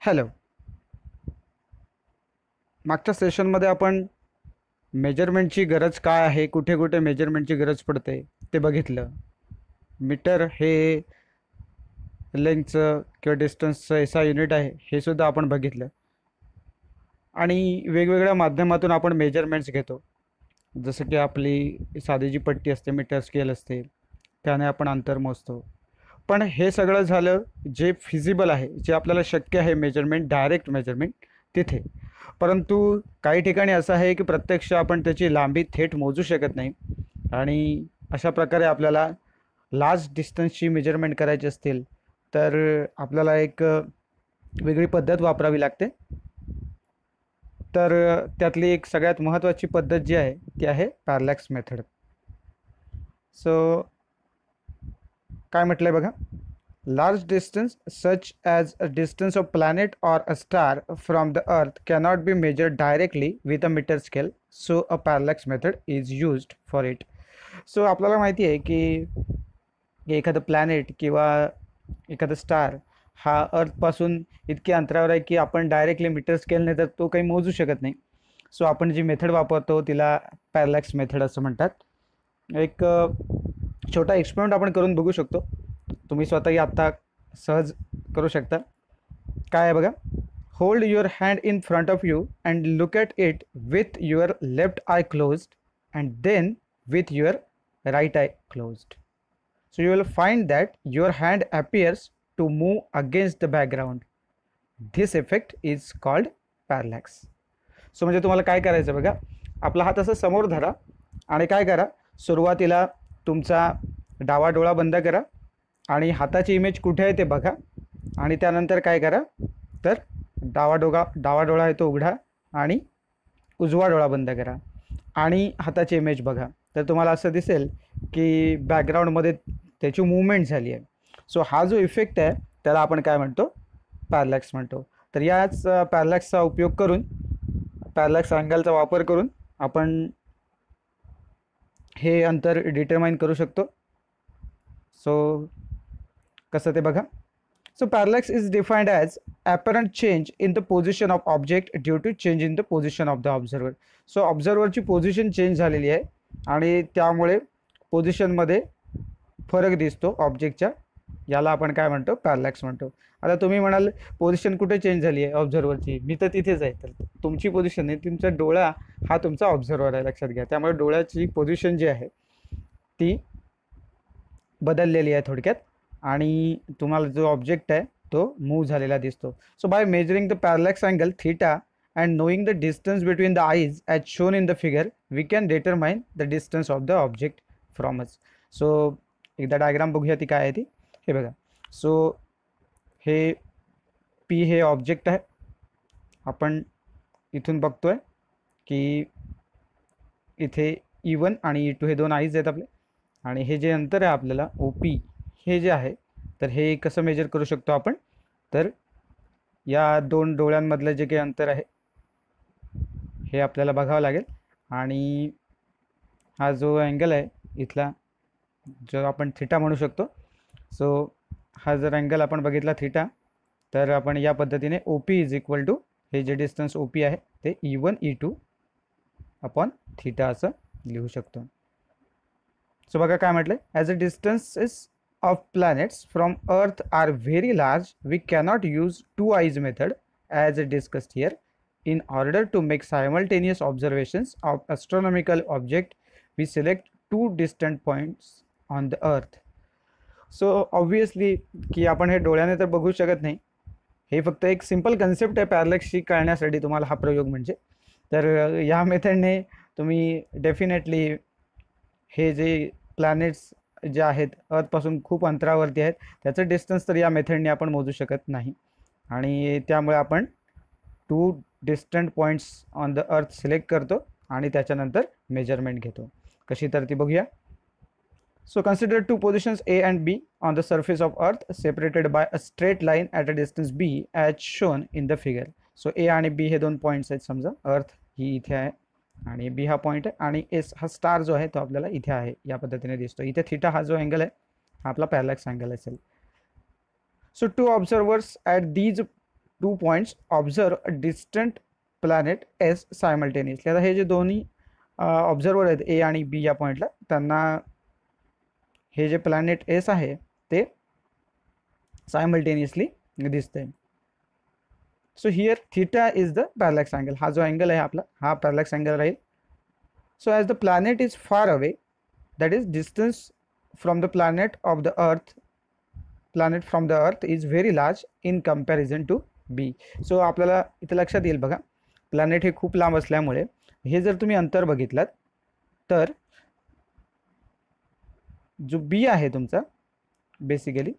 Hello. मागच्या सेशनमध्ये आपण मेजरमेंटची गरज काय आहे, कुठे कुठे मेजरमेंटची गरज पडते ते बघितलं. मीटर हे लेंथचं किंवा डिस्टन्सचं एसा युनिट आहे हे सुद्धा आपण बघितलं. आणि वेगवेगळ्या माध्यमातून आपण मेजरमेंट्स घेतो. जसं की आपली साधी जी पट्टी असते, मीटर स्केल असते, त्याने आपण अंतर मोजतो. पण हे सगळं झालं जे फिजिबल आहे, जे आपल्याला शक्य आहे मेजरमेंट, डायरेक्ट मेजरमेंट तिथे. परंतु काही ठिकाणी असं आहे की प्रत्यक्ष आपण त्याची लांबी थेट मोजू शकत नाही. आणि अशा प्रकारे आपल्याला लार्ज डिस्टन्सची मेजरमेंट करायची असतील तर आपल्याला एक वेगळी पद्धत वापरावी लागते. तर त्यातली एक सगळ्यात महत्त्वाची पद्धत जी आहे ती आहे पॅरलॅक्स मेथड. सो काय म्हटलंय बघा, large distance such as a distance of planet or a star from the earth cannot be measured directly with a metre scale, so a parallax method is used for it. So आपल्याला माहिती आहे की एखादं planet किंवा एखादं star हा अर्थपासून इतक्या अंतरावर आहे की आपण डायरेक्टली मीटर स्केलने तर तो काही मोजू शकत नाही. सो आपण जी मेथड वापरतो तिला पॅरलॅक्स मेथड असं म्हणतात. एक छोटा एक्सपेरिमेंट आपण करून बघू शकतो. तुम्ही स्वतःही आत्ता सहज करू शकता. काय आहे बघा, hold your hand in front of you and look at it with your left eye closed and then with your right eye closed. So you will find that your hand appears to move against the background. This effect is called parallax. So म्हणजे तुम्हाला काय करायचं बघा, आपला हात असं समोर धरा आणि काय करा, सुरुवातीला तुमचा डावा डोळा बंद करा आणि हाताची इमेज कुठे आहे ते बघा. आणि त्यानंतर काय करा, तर डावा डोळा आहे तो उघडा आणि उजवा डोळा बंद करा आणि हाताची इमेज बघा. तर तुम्हाला असं दिसेल की बॅकग्राऊंडमध्ये त्याची मूवमेंट झाली आहे. सो हा जो इफेक्ट आहे त्याला आपण काय म्हणतो, पॅरलॅक्स म्हणतो. तर याच पॅरलॅक्सचा उपयोग करून, पॅरलॅक्स अँगलचा वापर करून आपण हे अंतर डिटरमाइन करू शकतो. सो कसं ते बघा. So parallax is defined as apparent change in the position of object due to change in the position of the observer. So ऑब्झर्वरची पोझिशन चेंज झालेली आहे आणि त्यामुळे पोझिशनमध्ये फरक दिसतो ऑब्जेक्टच्या. याला आपण काय म्हणतो, पॅरलॅक्स म्हणतो. आता तुम्ही म्हणाल पोझिशन कुठे चेंज झाली आहे ऑब्झर्वरची, मी तर तिथेच आहे. तर तुमची पोझिशन आहे, तुमचा डोळा हा तुमचा ऑब्झर्वर आहे, लक्षात घ्या. त्यामुळे डोळ्याची पोझिशन जी आहे ती बदललेली आहे थोडक्यात आणि तुम्हाला जो ऑब्जेक्ट आहे तो मूव्ह झालेला दिसतो. So by measuring the parallax angle theta and knowing the distance between the eyes as shown in the figure, we can determine the distance of the object from us. So एकदा diagram बघूया ती काय आहे ती. हे बघा, so हे P हे ऑब्जेक्ट आहे. आपण इथून बघतोय की इथे E1 आणि E2 हे दोन आईज आहेत आपले. आणि हे जे अंतर आहे आपल्याला OP हे जे आहे, तर हे कसं मेजर करू शकतो आपण, तर या दोन डोळ्यांमधलं जे काही अंतर आहे हे आपल्याला बघावं लागेल. आणि हा जो अँगल आहे इथला, जो आपण थीटा म्हणू शकतो. सो हा जर अँगल आपण बघितला थीटा, तर आपण या पद्धतीने OP इज इक्वल टू हे जे डिस्टन्स OP आहे ते E1 E2 अपॉन थीटा असं लिहू शकतो. सो बघा काय म्हटलं, as a distances of planets from earth are very large, we cannot use two eyes method as a discussed here. In order to make simultaneous observations of astronomical object, we select two distant points on the earth. So obviously की आपण हे डोळ्याने तर बघू शकत नाही. हे फक्त एक सिंपल कन्सेप्ट आहे पॅरलॅक्सची कळण्यासाठी तुम्हाला हा प्रयोग म्हणजे. तर या मेथडने तुम्ही डेफिनेटली हे जे प्लॅनेट्स जे आहेत अर्थपासून खूप अंतरावरती आहेत त्याचं डिस्टन्स तर या मेथडने आपण मोजू शकत नाही. आणि त्यामुळे आपण two distant points on the earth select करतो आणि त्याच्यानंतर मेजरमेंट घेतो. कशी तर ती बघूया. So consider two positions A and B on the surface of earth separated by a straight line at a distance B as shown in the figure. So A आणि B हे दोन पॉईंट्स आहेत. समजा अर्थ ही इथे आहे आणि B हा पॉईंट आहे आणि S हा स्टार जो आहे तो आपल्याला इथे आहे, या पद्धतीने दिसतो. इथे थीटा हा जो अँगल आहे हा आपला पॅरलॅक्स अँगल असेल. So two observers at these 2 points observe a distant planet S simultaneously. आता हे जे दोन्ही ऑब्झर्वर आहेत ए आणि बी या पॉईंटला, त्यांना हे जे प्लॅनेट एस आहे ते सायमल्टेनियसली दिसते. So here theta is the parallax angle. हा जो अँगल आहे आपला हा पॅरलॅक्स अँगल राहील. So as the planet is far away, that is distance from the planet of the earth, planet from the earth is very large in comparison to B. So आपल्याला इथे लक्षात येईल बघा, planet हे खूप लांब असल्यामुळे हे जर तुम्ही अंतर बघितलात तर जो बी आहे तुमचा बेसिकली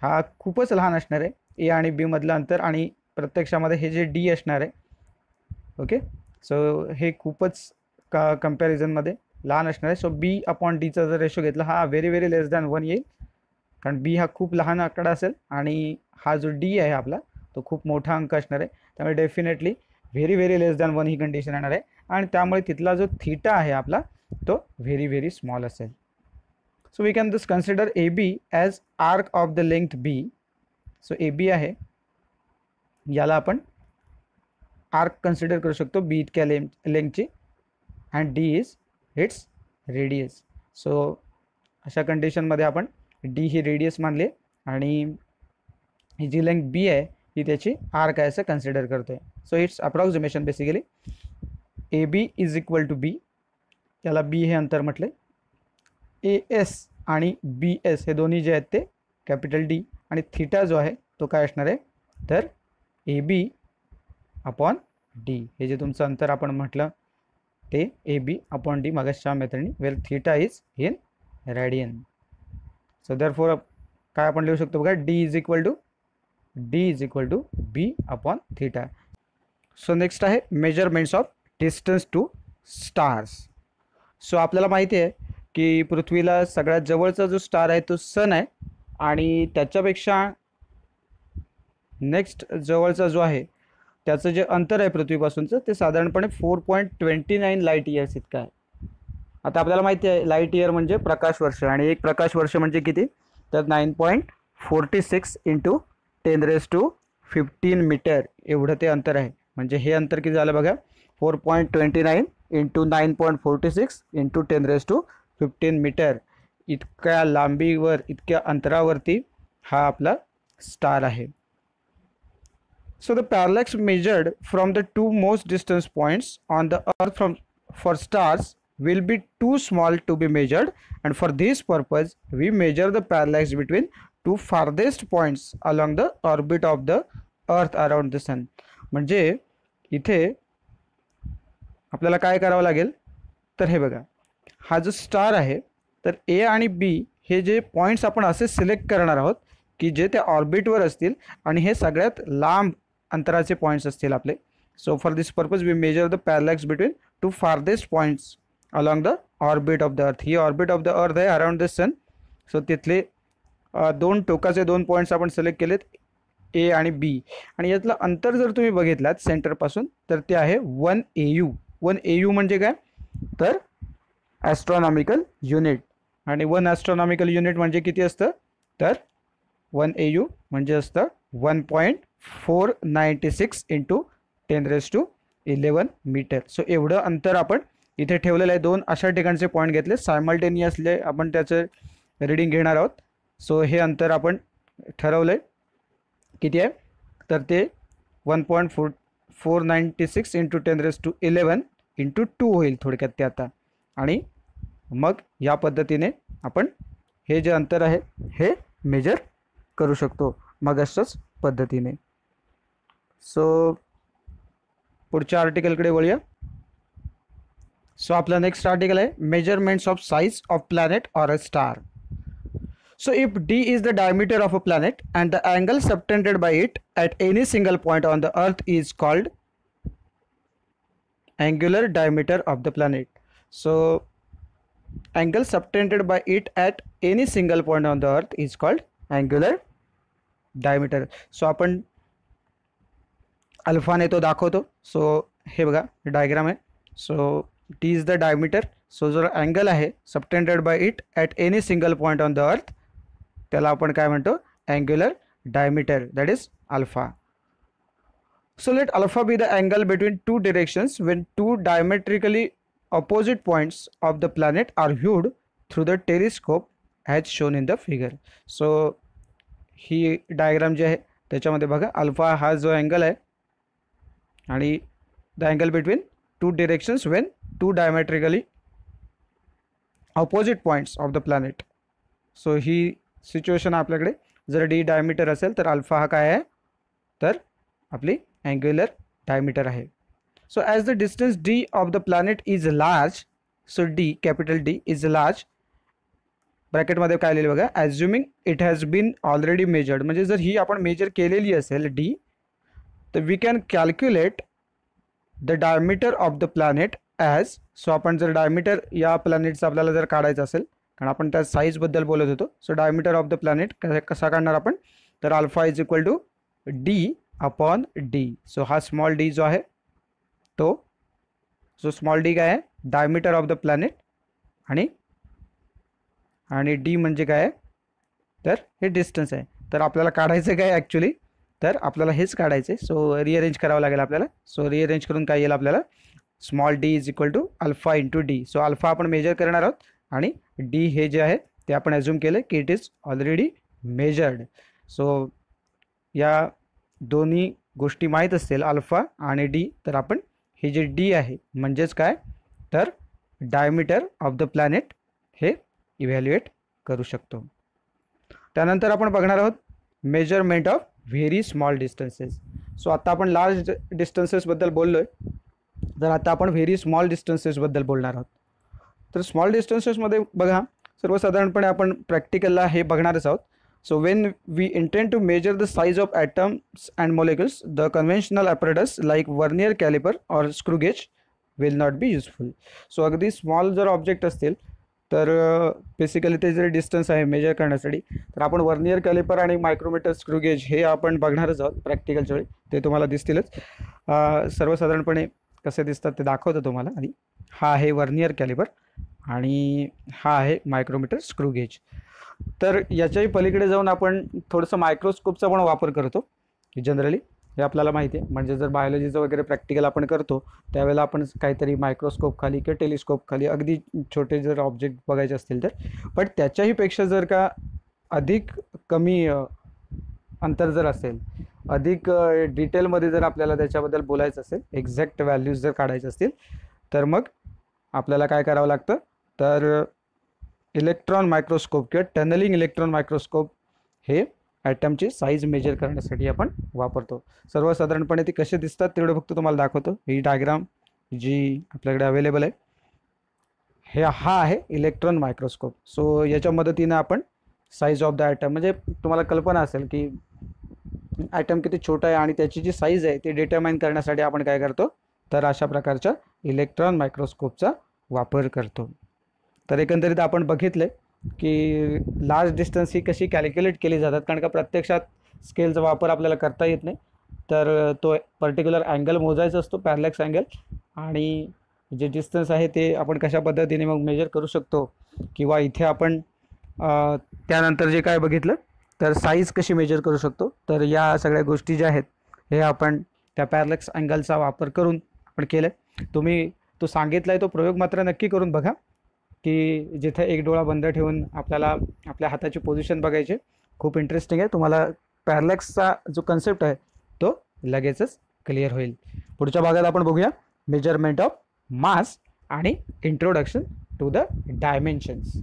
हा खूपच लहान असणार आहे. ए आणि बी मधलं अंतर आणि प्रत्यक्षामध्ये हे जे डी असणार आहे, ओके. सो हे खूपच कम्पॅरिझनमध्ये लहान असणार आहे. सो बी अपॉन डीचा जर रेशो घेतला हा व्हेरी लेस दॅन 1 येईल, कारण बी हा खूप लहान आकडा असेल आणि हा जो डी आहे आपला तो खूप मोठा अंक असणार आहे. त्यामुळे डेफिनेटली व्हेरी लेस दॅन 1 ही कंडिशन येणार आहे आणि त्यामुळे तिथला जो थीटा आहे आपला तो व्हेरी स्मॉल असेल. So we can just consider A B as arc of the length B. So A B आहे, याला आपण आर्क कन्सिडर करू शकतो बी इतक्या लेंथची, and D is its radius. So अशा कंडिशनमध्ये आपण डी ही रेडियस मानले आणि ही जी लेंथ बी आहे ही त्याची आर्क आहे असं कन्सिडर करतोय. So its approximation basically A B is equal to B, याला बी हे अंतर म्हटले. ए एस आणि बी एस हे दोन्ही जे आहेत ते कॅपिटल डी, आणि थीटा जो आहे तो काय असणार आहे तर ए बी अपॉन डी. हे जे तुमचं अंतर आपण म्हटलं ते ए बी अपॉन डी मगाच्या मेथडनी, well theta is in radian. So therefore काय आपण लिहू शकतो बघा, D is equal to B upon theta. So next आहे measurements of distance to stars. So आपल्याला माहिती आहे की पृथ्वीला सगळ्यात जवळचा जो स्टार आहे तो सन आहे, आणि त्याच्यापेक्षा नेक्स्ट जवळचा जो आहे त्याचं जे अंतर आहे पृथ्वीपासूनचं ते साधारणपणे 4.29 लाईट इयर्स इतकं आहे. आता आपल्याला माहिती आहे लाईट इयर म्हणजे प्रकाश वर्ष, आणि एक प्रकाश वर्ष म्हणजे किती तर 9.46 इंटू 10⁻15 मीटर एवढं ते अंतर आहे. म्हणजे हे अंतर किती झालं बघा, 4.29 इंटू 9.46 इंटू 10⁻15 मीटर. इतक्या लांबीवर, इतक्या अंतरावरती हा आपला स्टार आहे. So the parallax measured from the two most distant points on the earth for stars will be too small to be measured, and for this purpose we measure the parallax between two farthest points along the orbit of the earth around the sun. म्हणजे इथे आपल्याला काय करावं लागेल तर हे बघा, हा जो स्टार आहे तर ए आणि बी हे जे पॉइंट्स आपण असे सिलेक्ट करणार आहोत की जे त्या ऑर्बिटवर असतील आणि हे सगळ्यात लांब अंतराचे पॉइंट्स असतील आपले. So for this purpose we measure the parallax between two farthest points along the orbit of the earth. ही ऑर्बिट ऑफ द अर्थ आहे अराउंड द सन. सो तिथले दोन टोकाचे दोन पॉईंट्स आपण सिलेक्ट केलेत ए आणि बी, आणि यातलं अंतर जर तुम्ही बघितलात सेंटरपासून तर ते आहे 1 AU. 1 AU म्हणजे काय तर ॲस्ट्रॉनॉमिकल युनिट, आणि 1 ॲस्ट्रॉनॉमिकल युनिट म्हणजे किती असतं तर 1 AU म्हणजे असतं 1.496 इंटू 10⁻11 मीटर. सो एवढं अंतर आपण इथे ठेवलेलं आहे. दोन अशा ठिकाणचे पॉईंट घेतले, सायमल्टेनियसली आपण त्याचं रीडिंग घेणार आहोत. सो हे अंतर आपण ठरवलं आहे किती आहे तर ते 1.496 इंटू 10⁻11 इंटू 2 होईल थोडक्यात ते आता. आणि मग या पद्धतीने आपण हे जे अंतर आहे हे मेजर करू शकतो मग अशाच पद्धतीने. सो पुढच्या आर्टिकलकडे वळूया. सो आपला नेक्स्ट आर्टिकल आहे measurements of size of planet or a star. So if d is the diameter of a planet and the angle subtended by it at any single point on the earth is called angular diameter of the planet. So angle subtended by it at any single point on the earth is called angular diameter. So आपण अल्फाने तो दाखवतो. So हे बघा diagram आहे. So d is the diameter. So जो angle आहे subtended by it at any single point on the earth त्याला आपण काय म्हणतो angular diameter, that is alpha. So let alpha be the angle between two directions when two diametrically opposite points of the planet are viewed through the telescope as shown in the figure. So ही diagram जी आहे त्याच्यामध्ये बघा alpha हा जो angle आहे आणि the angle between two directions when two diametrically opposite points of the planet. So ही सिच्युएशन आपल्याकडे जर डी डायमीटर असेल तर अल्फा हा काय आहे तर आपली अँग्युलर डायमीटर आहे. So as the distance D of the planet is large, so D capital D is large, ब्रॅकेटमध्ये काय लिहिलं बघा, assuming it has been already measured, म्हणजे जर ही आपण मेजर केलेली असेल डी तर we can calculate the diameter of the planet as. So आपण जर डायमीटर या प्लॅनेटचा आपल्याला जर काढायचं असेल, कारण आपण त्या साईजबद्दल बोलत होतो, so diameter of the planet कसा काढणार आपण तर alpha is equal to D upon D. So हा स्मॉल डी जो आहे तो, सो स्मॉल डी काय आहे डायमीटर ऑफ द प्लॅनेट आणि डी म्हणजे काय आहे तर हे डिस्टन्स आहे. तर आपल्याला काढायचं काय ॲक्च्युली तर आपल्याला हेच काढायचं आहे. सो रिअरेंज करावं लागेल आपल्याला. सो रिअरेंज करून काय येईल आपल्याला small D is equal to alpha into D. So alpha आपण मेजर करणार आहोत आणि डी हे जे आहे ते आपण ॲज्युम केलं की it is already measured. So या दोन्ही गोष्टी माहीत असतील अल्फा आणि डी, तर आपण हे जे डी आहे म्हणजेच काय तर डायमीटर ऑफ द प्लॅनेट हे इव्हॅल्युएट करू शकतो. त्यानंतर आपण बघणार आहोत measurement of very small distances. So आता आपण लार्ज डिस्टन्सेसबद्दल बोललो आहे, तर आता आपण व्हेरी स्मॉल डिस्टन्सेसबद्दल बोलणार आहोत. तर स्मॉल डिस्टन्सेसमध्ये बघा सर्वसाधारणपणे आपण प्रॅक्टिकलला हे बघणारच आहोत. So when we intend to measure the size of atoms and molecules, the conventional apparatus like vernier caliper or screw gauge will not be useful. So अगदी स्मॉल जर ऑब्जेक्ट असतील तर बेसिकली ते जर डिस्टन्स आहे मेजर करण्यासाठी तर आपण वर्नियर कॅलिपर आणि मायक्रोमीटर स्क्रू गेज हे आपण बघणारच आहोत प्रॅक्टिकलच्या वेळी. ते तुम्हाला दिसतीलच. सर्वसाधारणपणे कसे दिसतात ते दाखवतो तुम्हाला. आणि हा आहे वर्नियर कॅलिपर आणि हा आहे मायक्रोमीटर स्क्रू गेज. तर याच्याही पलीकडे जाऊन आपण थोडंसं मायक्रोस्कोपचा पण वापर करतो जनरली, हे आपल्याला माहिती आहे. म्हणजे जर बायोलॉजीचं वगैरे प्रॅक्टिकल आपण करतो त्यावेळेला आपण काहीतरी मायक्रोस्कोप खाली किंवा टेलिस्कोप खाली अगदी छोटे जर ऑब्जेक्ट बघायचे असतील तर, पण त्याच्याही पेक्षा जर का अधिक कमी अंतर जर असेल, अधिक डिटेलमध्ये जर आपल्याला त्याच्याबद्दल बोलायचं असेल, एक्झॅक्ट व्हॅल्यूज जर काढायचे असतील तर मग आपल्याला काय करावं लागतं तर इलेक्ट्रॉन मायक्रोस्कोप किंवा टनलिंग इलेक्ट्रॉन मायक्रोस्कोप हे ॲटमची साईज मेजर करण्यासाठी आपण वापरतो. सर्वसाधारणपणे ते कसे दिसतात तेवढं फक्त तुम्हाला दाखवतो. ही डायग्राम जी आपल्याकडे अवेलेबल आहे हे हा आहे इलेक्ट्रॉन मायक्रोस्कोप. सो याच्या मदतीनं आपण साईज ऑफ द ॲटम, म्हणजे तुम्हाला कल्पना असेल की ॲटम किती छोटा आहे आणि त्याची जी साईज आहे ती डिटरमाइन करण्यासाठी आपण काय करतो तर अशा प्रकारच्या इलेक्ट्रॉन मायक्रोस्कोपचा वापर करतो. तर एकंदरीत आपण बघितले की लार्ज डिस्टन्स ही कशी कॅल्क्युलेट केली जातात, कारण का प्रत्यक्षात स्केलचा वापर आपल्याला करता येत नाही. तर तो पर्टिक्युलर अँगल मोजायचा असतो, पॅरलॅक्स अँगल, आणि जे डिस्टन्स आहे ते आपण कशा पद्धतीने मग मेजर करू शकतो. किंवा इथे आपण त्यानंतर जे काय बघितलं तर साईज कशी मेजर करू शकतो. तर या सगळ्या गोष्टी ज्या आहेत हे आपण त्या पॅरलॅक्स अँगलचा वापर करून आपण केलं. तुम्ही तो सांगितला आहे तो प्रयोग मात्र नक्की करून बघा की जिथे एक डोळा बंद ठेवून आपल्याला आपल्या हाताची पोझिशन बघायची. खूप इंटरेस्टिंग आहे. तुम्हाला पॅरलॅक्सचा जो कन्सेप्ट आहे तो लगेचच क्लिअर होईल. पुढच्या भागात आपण बघूया मेजरमेंट ऑफ मास आणि इंट्रोडक्शन टू द डायमेन्शन्स.